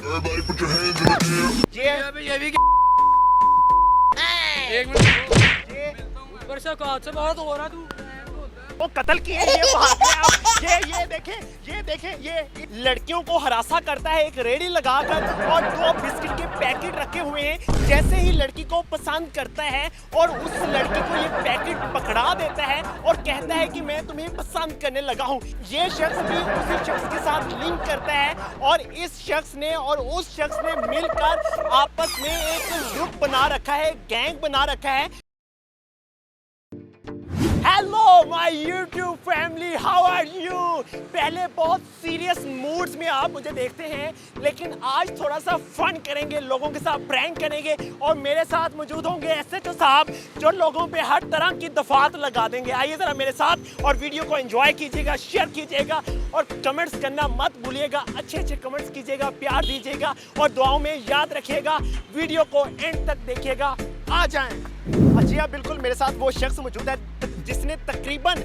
Everybody put your hands in the air. ये भी एक मिनट ऊपर से कहा से बहुत हो रहा तू वो कत्ल किए ये भाग गया। ये देखें ये लड़कियों को हरासा करता है एक रेडी लगाकर और 2 बिस्किट के पैकेट रखे हुए हैं। जैसे ही लड़की को पसंद करता है और उस लड़की को ये पैकेट पकड़ा देता है और कहता है कि मैं तुम्हें पसंद करने लगा हूँ। ये शख्स भी उसी शख्स के साथ लिंक करता है और इस शख्स ने और उस शख्स ने मिलकर आपस में एक ग्रुप बना रखा है, गैंग बना रखा है। Hello my YouTube family, how are you. पहले बहुत सीरियस मूड्स में आप मुझे देखते हैं, लेकिन आज थोड़ा सा फन करेंगे, लोगों के साथ प्रैंक करेंगे और मेरे साथ मौजूद होंगे एसएचओ साहब जो लोगों पे हर तरह की दफात लगा देंगे। आइए ज़रा मेरे साथ और वीडियो को एंजॉय कीजिएगा, शेयर कीजिएगा और कमेंट्स करना मत भूलिएगा। अच्छे कमेंट्स कीजिएगा, प्यार दीजिएगा और दुआओं में याद रखिएगा। वीडियो को एंड तक देखिएगा। आ जाएं। जी हाँ, बिल्कुल मेरे साथ वो शख्स मौजूद है जिसने तकरीबन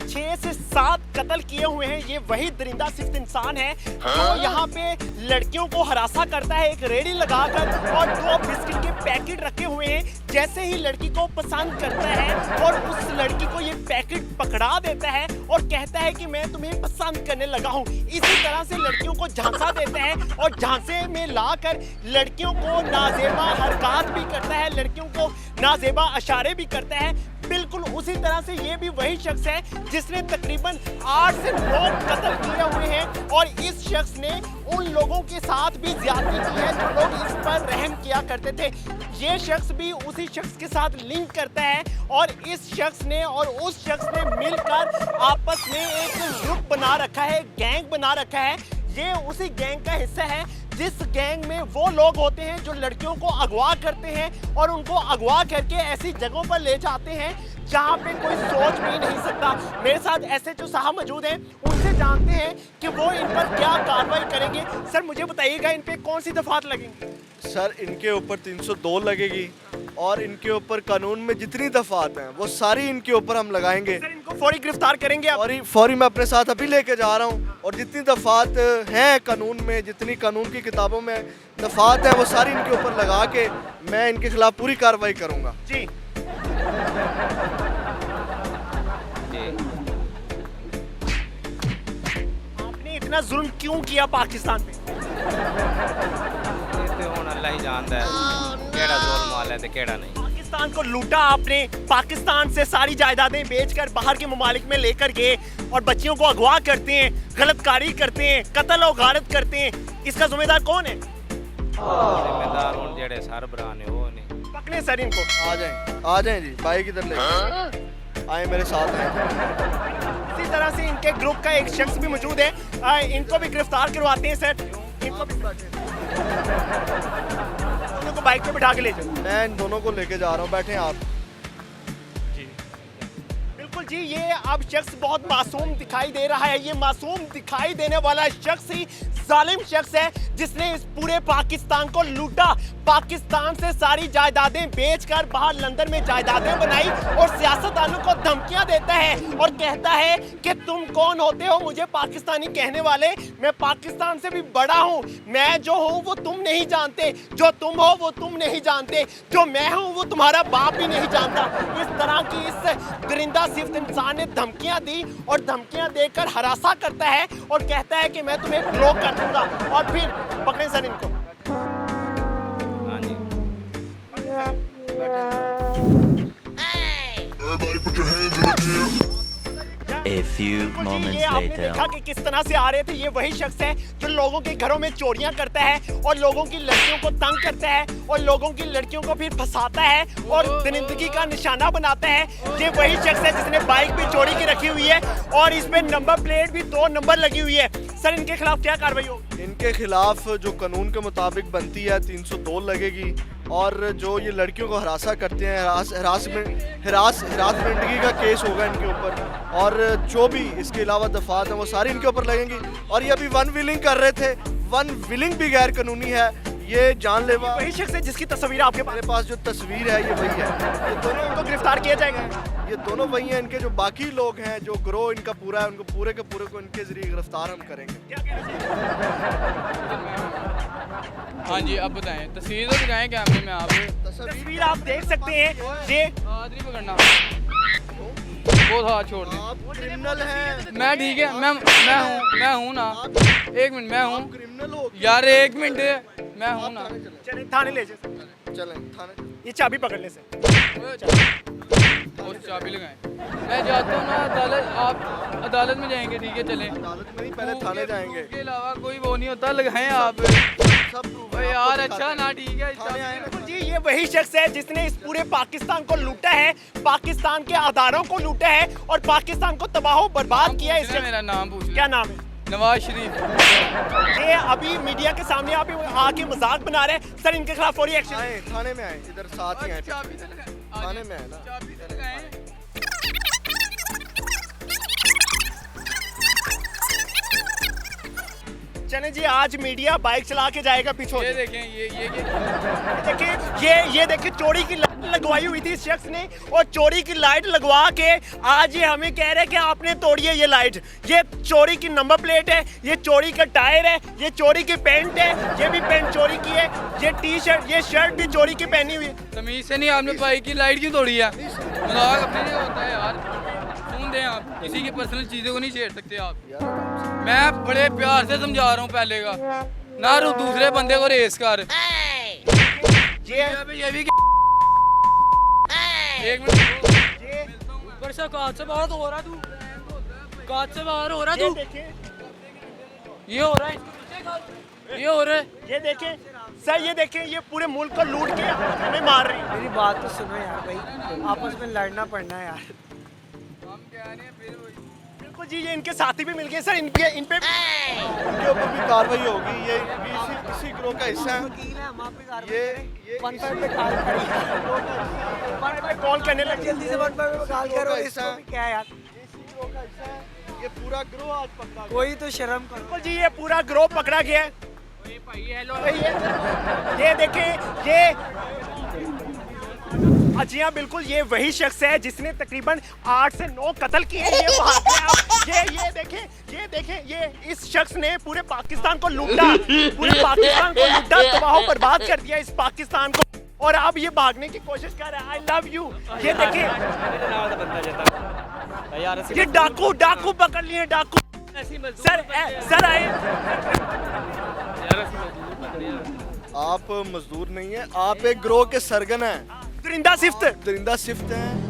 6 से 7 कत्ल किए हुए हैं। ये वही दरिंदा सिर्फ इंसान है जो यहाँ पे लड़कियों को हरासा करता है एक रेडी लगाकर और 2 बिस्किट के पैकेट रखे हुए हैं। जैसे ही लड़की को पसंद करता है और उस लड़की को ये पैकेट पकड़ा देता है और कहता है कि मैं तुम्हें पसंद करने लगा हूँ। इसी तरह से लड़कियों को झांसा देता है और झांसे में लाकर लड़कियों को नाजेबा हरकत भी करता है, लड़कियों को नाजेबा इशारे भी करता है। बिल्कुल उसी तरह से ये भी वही शख्स है जिसने तकरीबन 8 से 9 कत्ल किए हुए हैं और इस शख्स ने उन लोगों के साथ भी ज्यादती की है जो लोग इस पर रहम किया करते थे। ये शख्स भी उसी शख्स के साथ लिंक करता है और इस शख्स ने और उस शख्स ने मिलकर आपस में एक ग्रुप बना रखा है, गैंग बना रखा है। ये उसी गैंग का हिस्सा है जिस गैंग में वो लोग होते हैं जो लड़कियों को अगवा करते हैं और उनको अगवा करके ऐसी जगहों पर ले जाते हैं जहाँ पे कोई सोच भी नहीं सकता। मेरे साथ एसएचओ साहब मौजूद हैं, उनसे जानते हैं कि वो इन पर क्या कार्रवाई करेंगे। सर मुझे बताइएगा इन पे कौन सी दफात लगेंगी? सर इनके ऊपर 302 लगेगी और इनके ऊपर कानून में जितनी दफात हैं वो सारी इनके ऊपर हम लगाएंगे। सर इनको फौरी गिरफ्तार करेंगे आप? फौरी मैं अपने साथ अभी लेके जा रहा हूँ और जितनी दफात हैं कानून में, जितनी कानून की किताबों में दफात हैं वो सारी इनके ऊपर लगा के मैं इनके खिलाफ पूरी कार्रवाई करूँगा। जी आपने इतना जुल्म क्यों किया पाकिस्तान पे? अल्लाह ही जानता है केड़ा जुल्म वाला है ते केड़ा नहीं। पाकिस्तान को लूटा आपने, पाकिस्तान से सारी जायदादें बेचकर बाहर के ममालिक में लेकर गए और बच्चियों को अगवा करते हैं, गलतकारी करते हैं, कत्ल और गारत करते हैं। इसका जिम्मेदार कौन है? जिम्मेदार उन जेड़े सरबराह ने वो ने। पकड़े सर इनको। आ जाएं जी, बाइक इधर ले आए मेरे साथ आए। इसी तरह से इनके ग्रुप का एक शख्स भी मौजूद है, इनको भी गिरफ्तार करवाते हैं सर। इनको भी दोनों को बाइक पे बिठा के ले जाओ। मैं इन दोनों को लेके जा रहा हूँ, बैठे आप। बिल्कुल जी, ये अब शख्स बहुत मासूम दिखाई दे रहा है। ये मासूम दिखाई देने वाला शख्स ही जालिम शख्स है जिसने इस पूरे पाकिस्तान को लूटा। पाकिस्तान से सारी जायदादें बेचकर बाहर लंदन में जायदादें बनाई और सियासतदानों को धमकियां देता है और कहता है कि तुम कौन होते हो मुझे पाकिस्तानी कहने वाले, मैं पाकिस्तान से भी बड़ा हूं, मैं जो हूं वो तुम नहीं जानते, जो तुम हो वो तुम नहीं जानते, जो मैं हूं वो तुम्हारा बाप भी नहीं जानता। इस तरह की इस दरिंदा सिर्फ इंसान ने धमकियां दी और धमकियां देकर हरासा करता है और कहता है कि मैं तुम्हें ब्लॉक कर दूंगा। और फिर पकड़े सर इनको। Everybody put your hands in the air. A few ये moments आपने later. देखा कि किस तरह से आ रहे थे। ये वही शख्स है जो लोगों के घरों में चोरियां करता है और लोगों की लड़कियों को तंग करता है और लोगों की लड़कियों को फिर फंसाता है और दरिंदगी का निशाना बनाता है। ये वही शख्स है जिसने बाइक भी चोरी की रखी हुई है और इसमें नंबर प्लेट भी 2 नंबर लगी हुई है। सर इनके खिलाफ क्या कार्रवाई होगी? इनके खिलाफ जो कानून के मुताबिक बनती है 302 लगेगी और जो ये लड़कियों को हरासा करते हैं हिरासमेंटगी का केस होगा इनके ऊपर और जो भी इसके अलावा दफात हैं वो सारी इनके ऊपर लगेंगी। और ये अभी वन विलिंग कर रहे थे, वन विलिंग भी गैर कानूनी है। ये जानलेवा वही शख्स है जिसकी तस्वीर आपके पास? मेरे पास जो तस्वीर है ये वही है। ये दोनों इनको गिरफ्तार किया जाएगा? ये दोनों वही हैं। इनके जो बाकी लोग हैं जो ग्रोह इनका पूरा है उनको पूरे के पूरे को इनके जरिए गिरफ्तार हम करेंगे। क्या कहना चाहिए? हाँ जी अब बताएं, तस्वीर तो दिखाएं कैमरे में आप। तस्वीर आप देख सकते हैं, ये हाथ नहीं पकड़ना, बहुत हाथ छोड़ दें। आप क्रिमिनल हैं। मैं ठीक है, मैं हूँ ना, एक मिनट मैं हूँ क्रिमिनल हो। यार, एक मिनट मैं हूँ ना। चले थाने ले जाए, चलें थाने। ये चाबी पकड़ने से। और चाबी लगाएं। मैं जाता हूँ ना अदालत, आप अदालत में जाएंगे, ठीक है चलें। अदालत में नहीं, पहले थाने जाएंगे। के अलावा कोई वो नहीं होता, लगाएं आप। सब proof है, ओए आपको यार दिखाते अच्छा हैं। ना, ठीक है थाने आए ना। जी ये वही शख्स है जिसने इस पूरे पाकिस्तान को लूटा है, पाकिस्तान के आधारों को लूटा है और पाकिस्तान को तबाह बर्बाद किया है। इस मेरा नाम पूछ क्या नाम है? नवाज शरीफ। ये अभी मीडिया के सामने आप आके मजाक बना रहे हैं सर, इनके खिलाफ फौरी एक्शन। आए थाने में आए, इधर साथ ही आए। चाबी तो लगाएं। थाने में है ना। चाबी तो लगाएं। चले जी, आज मीडिया बाइक चला के जाएगा पीछे। ये देखें, ये देखिए ये देखिए चोरी की लाइट लगवाई हुई थी इस शख्स ने, और चोरी की लाइट लगवा के आज ये हमें कह रहे हैं कि आपने तोड़ी है ये लाइट। ये चोरी की नंबर प्लेट है, ये चोरी का टायर है, ये चोरी की पैंट है, ये भी पैंट चोरी की है, ये टी शर्ट, ये शर्ट भी चोरी की पहनी हुई है। तमीज से नहीं, आपने बाइक की लाइट क्यों तोड़ी है? मजाक अपने लिए होता है यार, सुन दें आप, किसी की पर्सनल चीज़ों को नहीं छेड़ सकते आप। मैं बड़े प्यार से समझा रहा हूँ पहले का ना, रू दूसरे बंदे को रेस कर। ये भी एक मिनट, ऊपर से कार से बाहर तो हो रहा तू, कार से बाहर हो रहा ये तू, देखिए, ये हो रहा है, ये हो रहा है। ये देखें सर, ये देखें, ये पूरे मुल्क को लूट के हमें मार रही है। मेरी बात तो सुनो यार भाई, आपस में लड़ना पड़ना है यार। हम कह रहे हैं फिर वही। बिल्कुल जी, ये इनके साथी भी मिल गए सर, इन पे इनके ऊपर भी कार्रवाई होगी। ये भी इसी गिरोह का हिस्सा है। वकील है, हम आप पे कार्रवाई ये करें। 15 पे कॉल करिए, कॉल करने लगे। जल्दी से 15 पे कॉल करो। इसको भी क्या है यार, इसी गिरोह का हिस्सा है। ये पूरा गिरोह आज पकड़ा गया। कोई तो शर्म करो। बिल्कुल जी, ये पूरा ग्रोह पकड़ा गया है। ये देखें, जी हाँ बिल्कुल, ये वही शख्स है जिसने तकरीबन 8 से 9 कत्ल किए। ये वहाँ पे आप ये देखें, ये इस शख्स ने पूरे पाकिस्तान को लूटा, पूरे पाकिस्तान को लूटा, तबाह बर्बाद कर दिया इस पाकिस्तान को, और आप ये भागने की कोशिश कर रहे हैं। I love you. ये देखिए, ये डाकू पकड़ लिए, डाकू। सर आए। आप मजदूर नहीं है, आप एक गिरोह के सरगना हैं। दरिंदा सिफ्त। दरिंदा सिफ्त हैं।